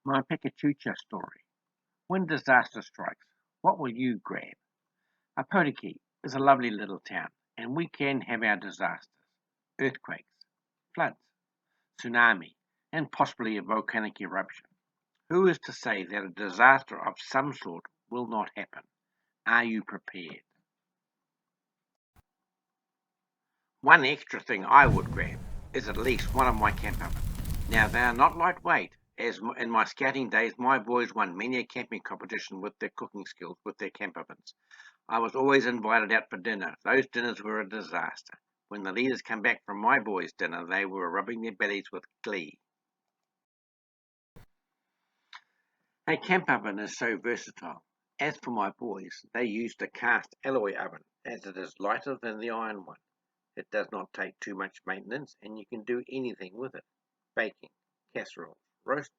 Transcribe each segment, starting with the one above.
My peckachucha story. When disaster strikes, what will you grab? A Podiki is a lovely little town, and we can have our disasters: earthquakes, floods, tsunami, and possibly a volcanic eruption. Who is to say that a disaster of some sort will not happen? Are you prepared? One extra thing I would grab is at least one of my camp ovens. Now, they are not lightweight, as in my scouting days my boys won many a camping competition with their cooking skills with their camp ovens. I was always invited out for dinner. Those dinners were a disaster. When the leaders came back from my boys' dinner, they were rubbing their bellies with glee. A camp oven is so versatile. As for my boys, they used a cast alloy oven, as it is lighter than the iron one. It does not take too much maintenance, and you can do anything with it: baking, casseroles, roasts,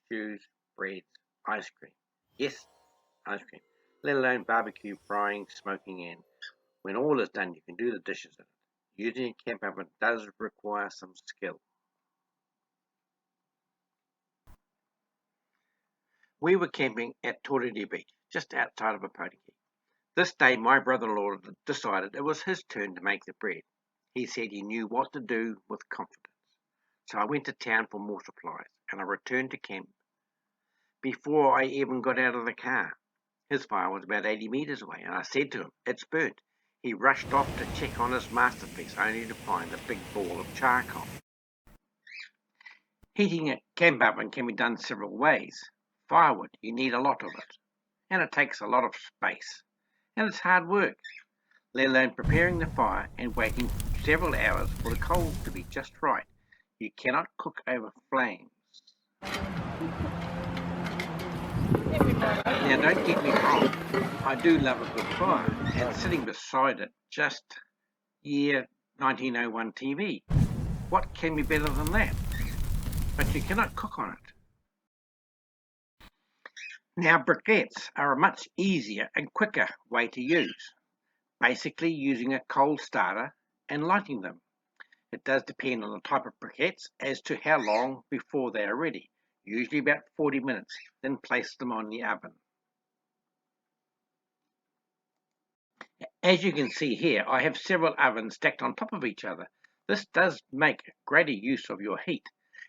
stews, breads, ice cream. Yes, ice cream. Let alone barbecue, frying, smoking, and when all is done, you can do the dishes in it. Using a camp oven does require some skill. We were camping at Torere Beach, just outside of Apotiki. This day, my brother-in-law decided it was his turn to make the bread. He said he knew what to do with confidence. So I went to town for more supplies, and I returned to camp before I even got out of the car. His fire was about 80 metres away, and I said to him, "It's burnt." He rushed off to check on his masterpiece, only to find a big ball of charcoal. Heating a camp oven can be done several ways. Firewood, you need a lot of it, and it takes a lot of space, and it's hard work, let alone preparing the fire and waiting several hours for the coals to be just right. You cannot cook over flames. Now, don't get me wrong, I do love a good fire, and sitting beside it, just, 1901 TV. What can be better than that? But you cannot cook on it. Now, briquettes are a much easier and quicker way to use, basically using a coal starter and lighting them. It does depend on the type of briquettes as to how long before they are ready, usually about 40 minutes, then place them on the oven. As you can see here, I have several ovens stacked on top of each other. This does make greater use of your heat,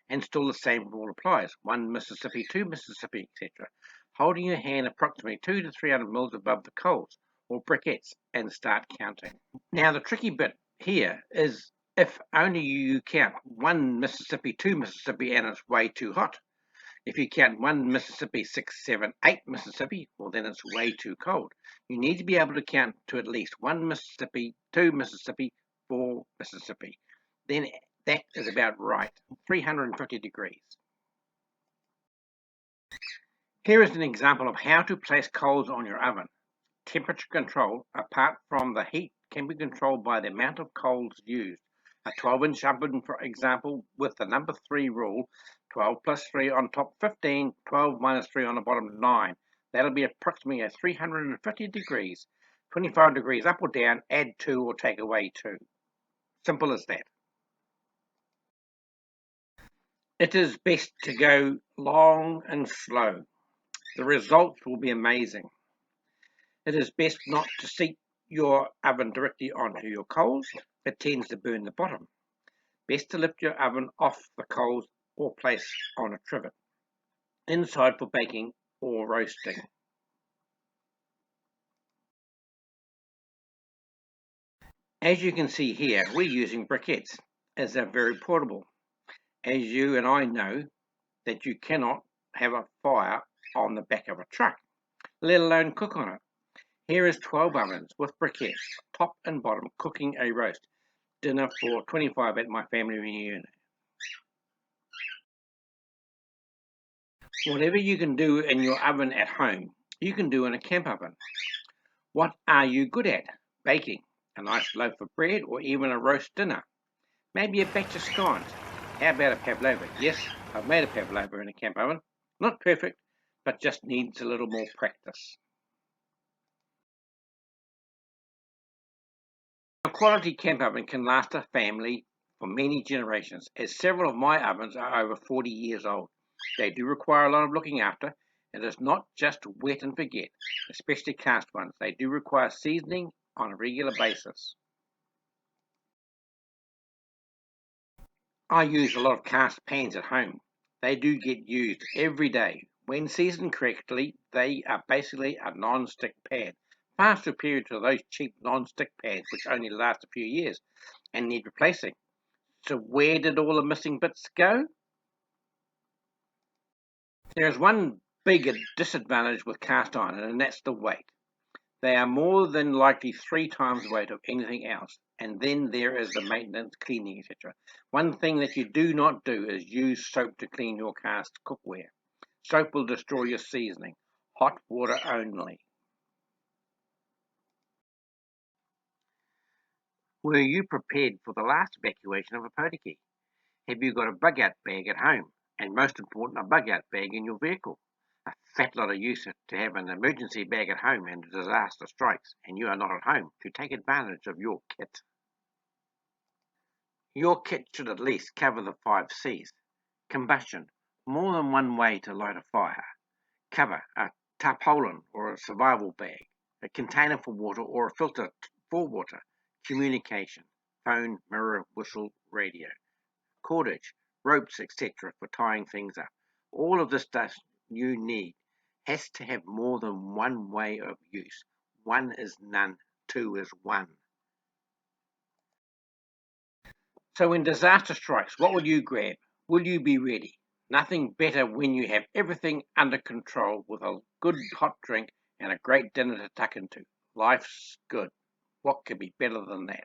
and still the same rule applies: 1 Mississippi, 2 Mississippi, etc. Holding your hand approximately 2 to 300 mils above the coals or briquettes and start counting. Now, the tricky bit here is if only you count 1 Mississippi, 2 Mississippi, and it's way too hot. If you count 1 Mississippi, 6, 7, 8 Mississippi, well, then it's way too cold. You need to be able to count to at least 1 Mississippi, 2 Mississippi, 4 Mississippi. Then that is about right, 350 degrees. Here is an example of how to place coals on your oven. Temperature control, apart from the heat, can be controlled by the amount of coals used. A 12-inch oven, for example, with the number 3 rule: 12 plus 3 on top 15, 12 minus 3 on the bottom 9. That'll be approximately at 350 degrees. 25 degrees up or down, add 2 or take away 2. Simple as that. It is best to go long and slow. The results will be amazing. It is best not to seat your oven directly onto your coals. It tends to burn the bottom. Best to lift your oven off the coals or place on a trivet inside for baking or roasting. As you can see here, we're using briquettes as they're very portable. As you and I know that you cannot have a fire on the back of a truck, let alone cook on it. Here is 12 ovens with briquettes, top and bottom, cooking a roast dinner for 25 at my family reunion. Whatever you can do in your oven at home, you can do in a camp oven. What are you good at? Baking, a nice loaf of bread, or even a roast dinner. Maybe a batch of scones. How about a pavlova? Yes, I've made a pavlova in a camp oven. Not perfect, but just needs a little more practice. A quality camp oven can last a family for many generations, as several of my ovens are over 40 years old. They do require a lot of looking after. It is not just wet and forget, especially cast ones. They do require seasoning on a regular basis. I use a lot of cast pans at home. They do get used every day. When seasoned correctly, they are basically a non-stick pan, far superior to those cheap non-stick pans which only last a few years and need replacing. So where did all the missing bits go? There is one big disadvantage with cast iron, and that's the weight. They are more than likely 3 times the weight of anything else. And then there is the maintenance, cleaning, etc. One thing that you do not do is use soap to clean your cast cookware. Soap will destroy your seasoning. Hot water only. Were you prepared for the last evacuation of a potiki? Have you got a bug out bag at home? And most important, a bug out bag in your vehicle? A fat lot of use to have an emergency bag at home and a disaster strikes and you are not at home to take advantage of your kit. Your kit should at least cover the 5 C's. Combustion. More than one way to light a fire. Cover. A tarpaulin or a survival bag. A container for water or a filter for water. Communication. Phone, mirror, whistle, radio. Cordage. Ropes, etc. for tying things up. All of this stuff you need has to have more than one way of use. One is none. Two is one. So when disaster strikes, what will you grab? Will you be ready? Nothing better when you have everything under control with a good hot drink and a great dinner to tuck into. Life's good. What could be better than that?